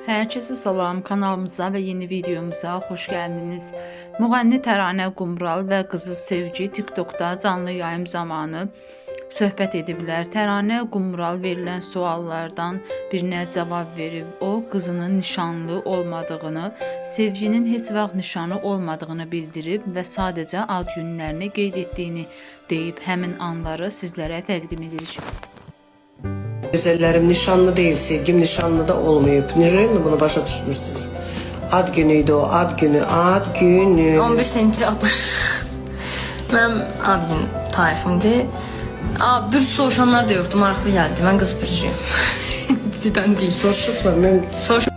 Herkese salam, kanalımıza ve yeni videomuza hoş geldiniz. Müğənni Təranə Qumral və qızı Sevgi TikTok'da canlı yayım zamanı söhbət ediblər. Təranə Qumral verilən suallardan birinə cavab verib. O, qızının nişanlı olmadığını, Sevginin heç vaxt nişanı olmadığını bildirib və sadəcə ad günlərini qeyd etdiyini deyib. Həmin anları sizlərə təqdim edirik. Güzellerim nişanlı değil, sevgim nişanlı da olmayıp. Niye bunu başa düşmüşsünüz? Ad günüydü o, ad günü. 11 sentyabr. Mənim ad gün tariximdir. Bürc soruşanlar da yoxdur, maraqlı gəldi. Mən qız bürcüyüm. Didən deyil. Soruşuklar, ben Soruş.